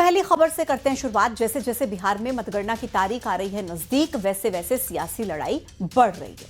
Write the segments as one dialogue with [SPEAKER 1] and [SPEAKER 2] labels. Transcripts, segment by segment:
[SPEAKER 1] पहली खबर से करते हैं शुरुआत। जैसे जैसे बिहार में मतगणना की तारीख आ रही है नजदीक, वैसे वैसे सियासी लड़ाई बढ़ रही है।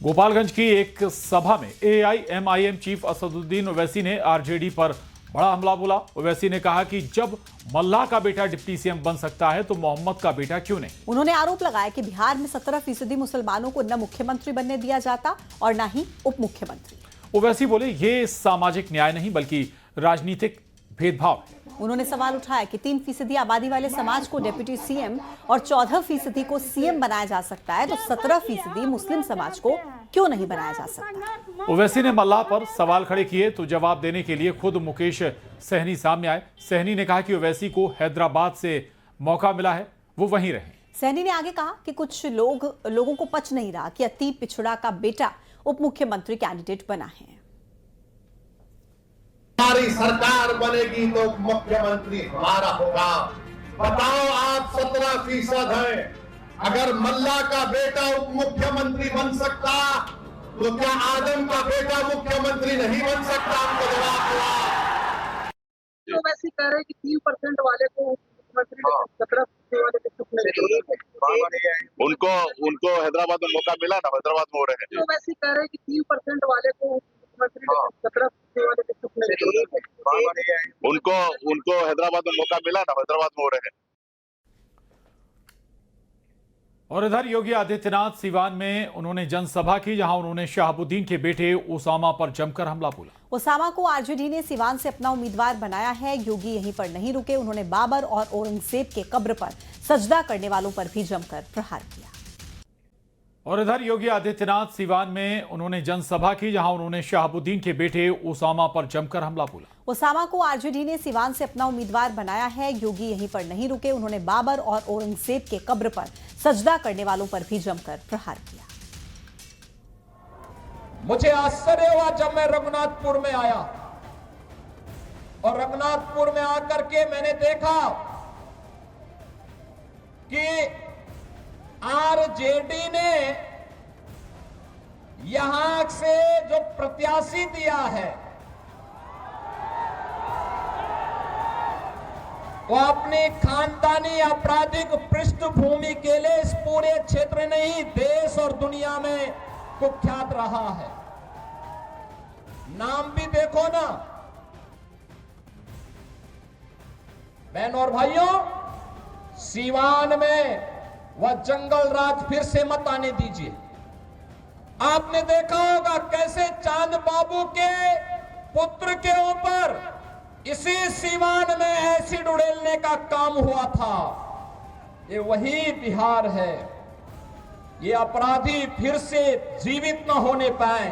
[SPEAKER 2] गोपालगंज की एक सभा में एआईएमआईएम चीफ असदुद्दीन ओवैसी ने आरजेडी पर बड़ा हमला बोला। ओवैसी ने कहा कि जब मल्लाह का बेटा डिप्टी सीएम बन सकता है तो मोहम्मद का बेटा क्यों नहीं।
[SPEAKER 1] उन्होंने आरोप लगाया कि बिहार में 17% मुसलमानों को न मुख्यमंत्री बनने दिया जाता और न ही उप मुख्यमंत्री।
[SPEAKER 2] ओवैसी बोले ये सामाजिक न्याय नहीं बल्कि राजनीतिक भेदभाव है।
[SPEAKER 1] उन्होंने सवाल उठाया कि 3% आबादी वाले समाज को डिप्टी सीएम और 14% को सीएम बनाया जा सकता है तो 17% मुस्लिम समाज को क्यों नहीं बनाया जा सकता।
[SPEAKER 2] ओवैसी ने मल्लाह पर सवाल खड़े किए तो जवाब देने के लिए खुद मुकेश सहनी सामने आए। सहनी ने कहा कि ओवैसी को हैदराबाद से मौका मिला है, वो वहीं रहे।
[SPEAKER 1] सहनी ने आगे कहा कि कुछ लोगों को पच नहीं रहा कि अति पिछड़ा का बेटा उप मुख्यमंत्री कैंडिडेट बना है।
[SPEAKER 3] हमारी सरकार बनेगी तो मुख्यमंत्री हमारा होगा। बताओ, आप 17% हैं, अगर मल्ला का बेटा उप मुख्यमंत्री बन सकता तो क्या आदम का बेटा मुख्यमंत्री नहीं बन सकता? हमको जवाब दिया।
[SPEAKER 4] तो वैसे कह रहे कि 3% वाले को मुख्यमंत्री 17% वाले को चुप नहीं।
[SPEAKER 5] उनको हैदराबाद में मौका मिला ना, हैदराबाद में हो रहे हैं।
[SPEAKER 4] तो वैसे कह रहे कि 3% वाले को मुख्यमंत्री 17% वाले को चुप नहीं।
[SPEAKER 5] उनको हैदराबाद में मौका मिला ना, हैदराबाद में हो रहे हैं।
[SPEAKER 2] और इधर योगी आदित्यनाथ सिवान में उन्होंने जनसभा की, जहां उन्होंने शहाबुद्दीन के बेटे ओसामा पर जमकर हमला बोला।
[SPEAKER 1] ओसामा को आरजेडी ने सिवान से अपना उम्मीदवार बनाया है। योगी यहीं पर नहीं रुके, उन्होंने बाबर और औरंगजेब के कब्र पर सजदा करने वालों पर भी जमकर प्रहार किया।
[SPEAKER 2] और इधर योगी आदित्यनाथ सिवान में उन्होंने जनसभा की, जहां उन्होंने शहाबुद्दीन के बेटे ओसामा पर जमकर हमला बोला।
[SPEAKER 1] ओसामा को आरजेडी ने सिवान से अपना उम्मीदवार बनाया है। योगी यहीं पर नहीं रुके, उन्होंने बाबर और औरंगजेब के कब्र पर सजदा करने वालों पर भी जमकर प्रहार किया।
[SPEAKER 6] मुझे आश्चर्य हुआ जब मैं रघुनाथपुर में आया और रघुनाथपुर में आकर के मैंने देखा कि आरजेडी ने यहां से जो प्रत्याशी दिया है वो अपनी खानदानी आपराधिक पृष्ठभूमि के लिए इस पूरे क्षेत्र नहीं देश और दुनिया में कुख्यात रहा है। नाम भी देखो ना। बहनों और भाइयों, सीवान में वह जंगल राज फिर से मत आने दीजिए। आपने देखा होगा कैसे चांद बाबू के पुत्र के ऊपर इसी सीवान में एसिड उड़ेलने का काम हुआ था। ये वही बिहार है। ये अपराधी फिर से जीवित न होने पाए।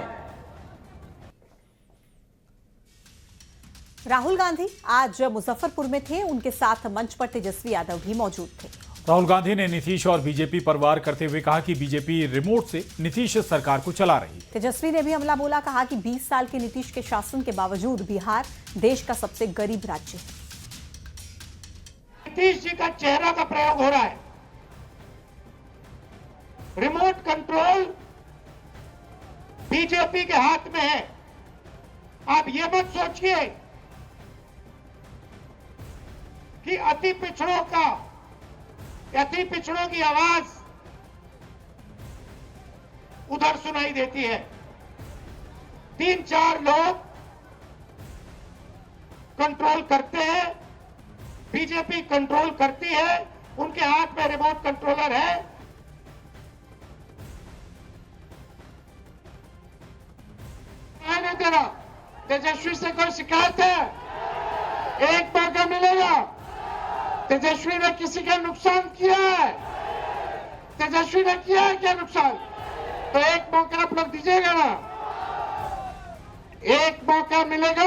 [SPEAKER 1] राहुल गांधी आज मुजफ्फरपुर में थे, उनके साथ मंच पर तेजस्वी यादव भी मौजूद थे।
[SPEAKER 2] राहुल गांधी ने नीतीश और बीजेपी पर वार करते हुए कहा कि बीजेपी रिमोट से नीतीश सरकार को चला रही है।
[SPEAKER 1] तेजस्वी ने भी हमला बोला, कहा कि 20 साल के नीतीश के शासन के बावजूद बिहार देश का सबसे गरीब राज्य है।
[SPEAKER 7] नीतीश जी का चेहरा का प्रयोग हो रहा है। रिमोट कंट्रोल बीजेपी के हाथ में है। आप ये मत सोचिए कि अति पिछड़ों की आवाज उधर सुनाई देती है। 3-4 लोग कंट्रोल करते हैं, बीजेपी कंट्रोल करती है, उनके हाथ में रिमोट कंट्रोलर है। नहीं देना। तेजस्वी से कोई शिकायत है? एक मौका मिलेगा। तेजस्वी ने किसी का नुकसान किया है? तेजस्वी ने किया है क्या नुकसान? तो एक मौका आप लोग दीजिएगा ना। एक मौका मिलेगा,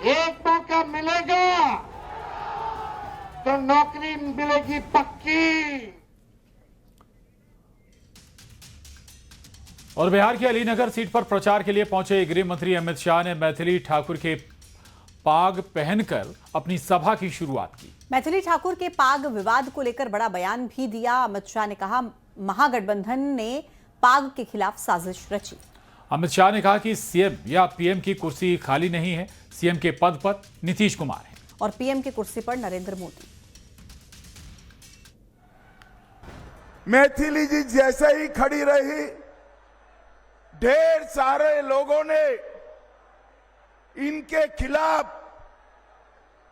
[SPEAKER 7] एक मौका मिलेगा तो नौकरी मिलेगी पक्की।
[SPEAKER 2] और बिहार की अलीनगर सीट पर प्रचार के लिए पहुंचे गृह मंत्री अमित शाह ने मैथिली ठाकुर के पाग पहनकर अपनी सभा की शुरुआत की।
[SPEAKER 1] मैथिली ठाकुर के पाग विवाद को लेकर बड़ा बयान भी दिया। अमित शाह ने कहा महागठबंधन ने पाग के खिलाफ साजिश रची।
[SPEAKER 2] अमित शाह ने कहा कि सीएम या पीएम की कुर्सी खाली नहीं है, सीएम के पद पर नीतीश कुमार है।
[SPEAKER 1] और पीएम की कुर्सी पर नरेंद्र मोदी।
[SPEAKER 8] मैथिली जी जैसे ही खड़ी रही, ढेर सारे लोगों ने इनके खिलाफ,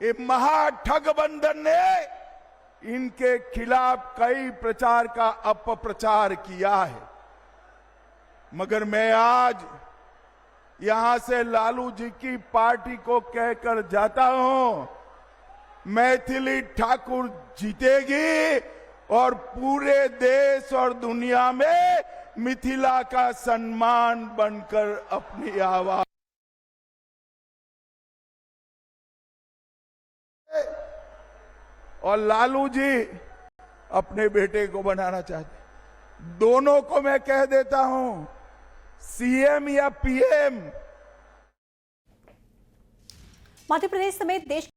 [SPEAKER 8] ये महाठगबंधन ने इनके खिलाफ कई प्रचार का अपप्रचार किया है। मगर मैं आज यहां से लालू जी की पार्टी को कहकर जाता हूं, मैथिली ठाकुर जीतेगी और पूरे देश और दुनिया में मिथिला का सम्मान बनकर अपनी आवाज। और लालू जी अपने बेटे को बनाना चाहते, दोनों को मैं कह देता हूं, सीएम या पीएम।
[SPEAKER 1] मध्य प्रदेश समेत देश